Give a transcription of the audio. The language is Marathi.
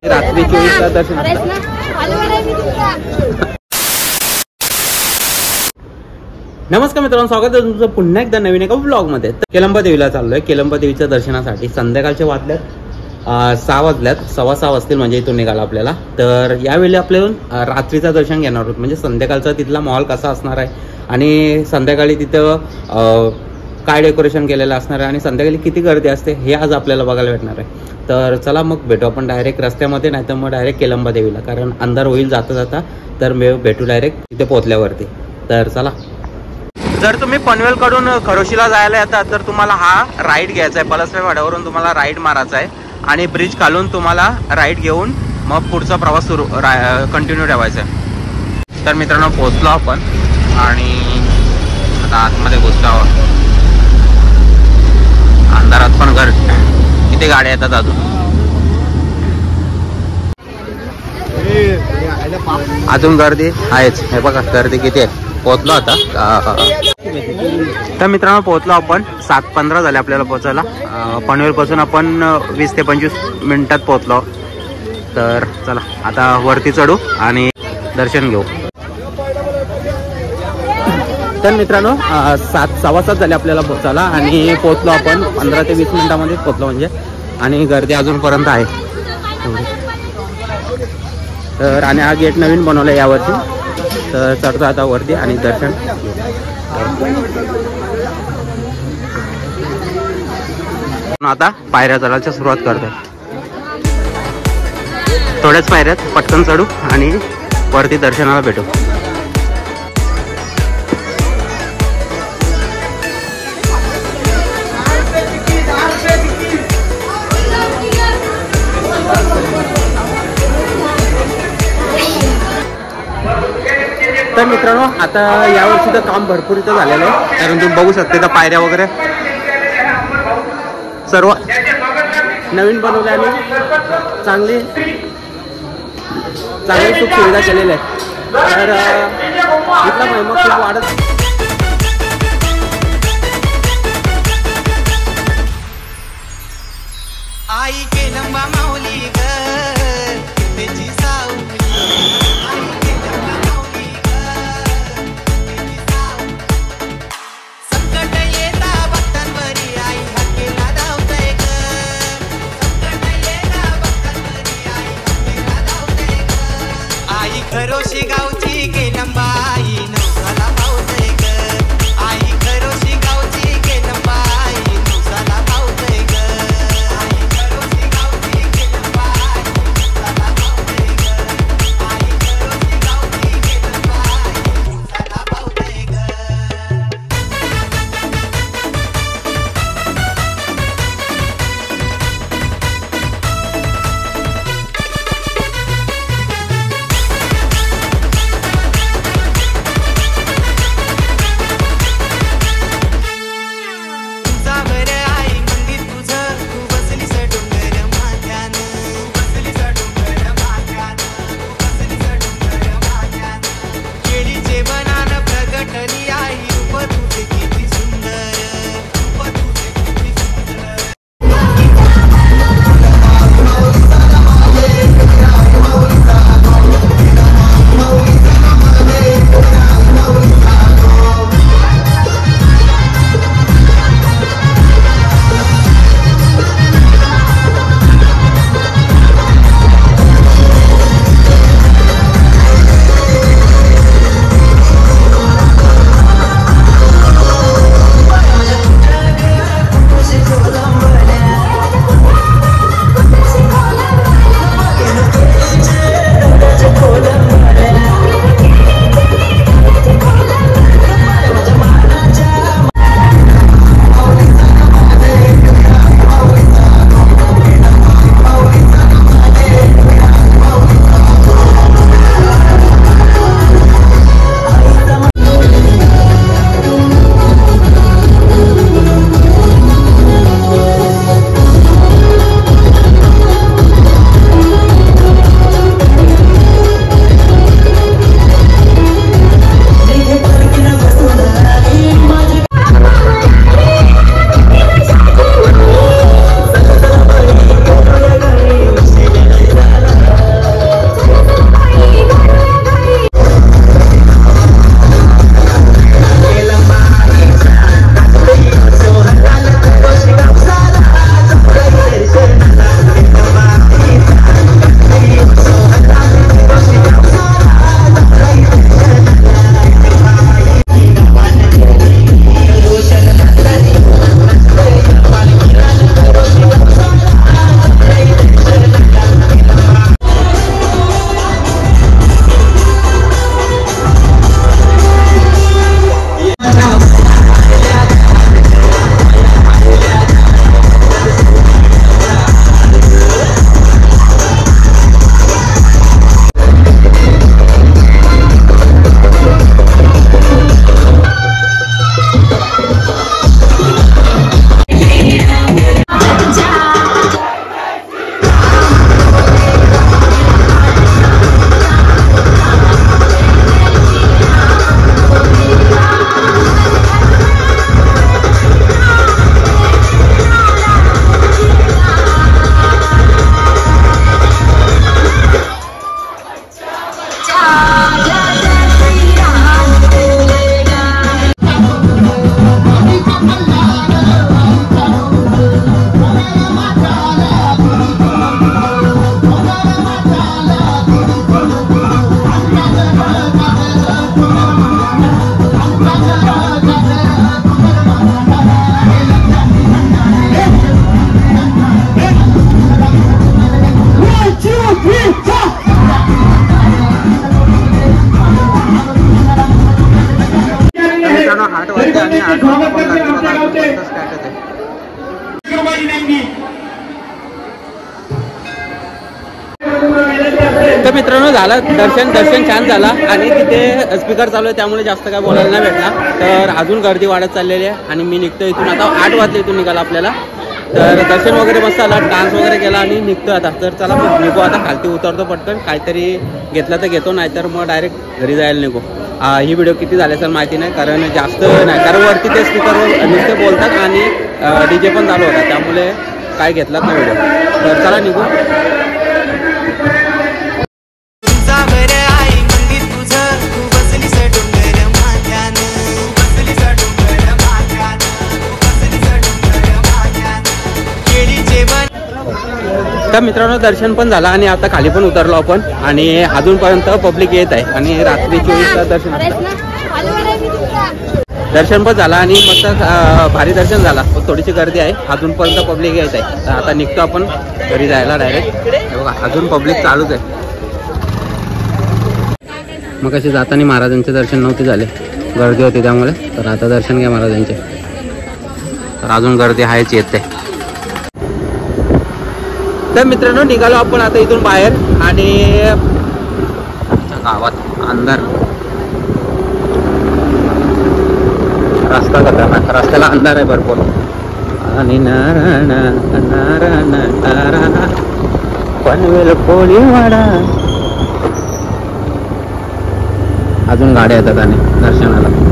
रात्री 24 दर्शन। नमस्कार मित्रांनो, स्वागत आहे तुमचं पुन्हा एकदा नवीन एका ब्लॉगमध्ये। केलंबा देवीला चाललोय। केलंबा देवीच्या दर्शनासाठी संध्याकाळच्या वाजल्यात 6 वाजल्यात, 6:15 वाजतील म्हणजे इथून निघाला आपल्याला। तर यावेळी आपल्याला रात्रीचं दर्शन घेणार आहोत, म्हणजे संध्याकाळचा तिथला माहोल कसा असणार आहे आणि संध्याकाळी तिथं काय डेकोरेशन केलेलं असणार आहे आणि संध्याकाळी किती गर्दी असते हे आज आपल्याला बघायला भेटणार आहे। तर चला मग भेटू आपण डायरेक्ट रस्त्यामध्ये, नाही तर मग डायरेक्ट केलंबा देवीला, कारण अंधार होईल जाता जाता। तर मी भेटू डायरेक्ट तिथे पोहोचल्यावरती। तर चला, जर तुम्ही पनवेलकडून खरोशीला जायला येतात तर तुम्हाला हा राईड घ्यायचा आहे। पलसवे वाड्यावरून तुम्हाला राईड मारायचा आहे आणि ब्रिज खालून तुम्हाला राईड घेऊन मग पुढचा प्रवास सुरू कंटिन्यू ठेवायचा आहे। तर मित्रांनो, पोहोचलो आपण आणि आता आतमध्ये घुसलो आहोत। अंधारात पण किती गाड्या येतात अजून गर्दी आहेच। हे बघा गर्दी किती आहे। पोहोचलो आता। तर मित्रांनो, पोहोचलो आपण। 7:15 झाले आपल्याला पोहोचायला। पनवेलपासून आपण 20 ते 25 मिनिटात पोहोचलो। तर चला आता वरती चढू आणि दर्शन घेऊ। तर मित्रांनो, 7:15 झाले आपल्याला पोहोचायला आणि पोहोचलो आपण 15 ते 20 मिनिटांमध्ये पोहोचलो म्हणजे। आणि गर्दी अजूनपर्यंत आहे। तर आणि हा गेट नवीन बनवला यावरती। तर चढतो आता वरती आणि दर्शन। आता पायऱ्या चढायला सुरुवात करतोय। थोड्याच पायऱ्यात पटकन चढू आणि वरती दर्शनाला भेटू। तर मित्रांनो, आता यावर्षी तर काम भरपूर इथं झालेलं आहे, कारण तुम्ही बघू शकता त्या पायऱ्या वगैरे सर्व नवीन बनवल्या आणि चांगली सुख सुविधा केलेल्या आहेत। तर इथला महिमा खूप वाढत। आई केलंबा माऊली ग त्याची सावली, आई केलंबा माऊली ग त्याची सावली। संकट येता भक्तांवरी आई हाकेला धावते ग, संकट येता भक्तांवरी आई हाकेला धावते ग। आई खरोशी गावची केलंबा आई नवसाला पावते ग। मित्रांनो 8 वाजता आणि 8 वाजता पण गर्दी बघा अजून स्टार्टच आहे. तर मित्रांनो झालं दर्शन छान झाला आणि तिथे स्पीकर चालू आहे त्यामुळे जास्त काय बोलायला नाही भेटला. तर अजून गर्दी वाढत चाललेली आहे आणि मी निघतो इथून. आता 8 वाजले इथून निघाला आपल्याला. तर दर्शन वगैरे मस्त आला, डान्स वगैरे केला आणि निघतो आता. तर चला मग निघू आता, खालती उतरतो पटकन, काहीतरी घेतलं तर घेतो, नाहीतर मग डायरेक्ट घरी जायला निघू. ही व्हिडिओ किती झाले असेल माहिती नाही, कारण जास्त नाही, कारण वरती ते स्पीकरवर नुसते बोलतात आणि DJ पण चालू होता, त्यामुळे काय घेतलाच नाही व्हिडिओ. तर चला निघू. तर मित्रांनो दर्शन पण झालं आणि आता खाली पण उतरलो आपण आणि अजूनपर्यंत पब्लिक येत आहे आणि रात्री 24ला दर्शन पण झालं आणि मस्त भारी दर्शन झाला. थोडीशी गर्दी आहे, अजूनपर्यंत पब्लिक येत आहे. तर आता निघतो आपण घरी जायला डायरेक्ट. बघा अजून पब्लिक चालूच आहे. मग असे जाताना महाराजांचे दर्शन नव्हते झाले, गर्दी होती त्यामुळे. तर आता दर्शन घ्या महाराजांचे. तर अजून गर्दी आहेच येते. तर मित्रांनो निघालो आपण आता इथून बाहेर आणि गावात अंधार, रस्ता खतरनाक, रस्त्याला अंधार आहे भरपूर. आणि नारायण नारायण नारायण पनवेल कोळीवाडा. अजून गाड्या येतात आणि दर्शनाला.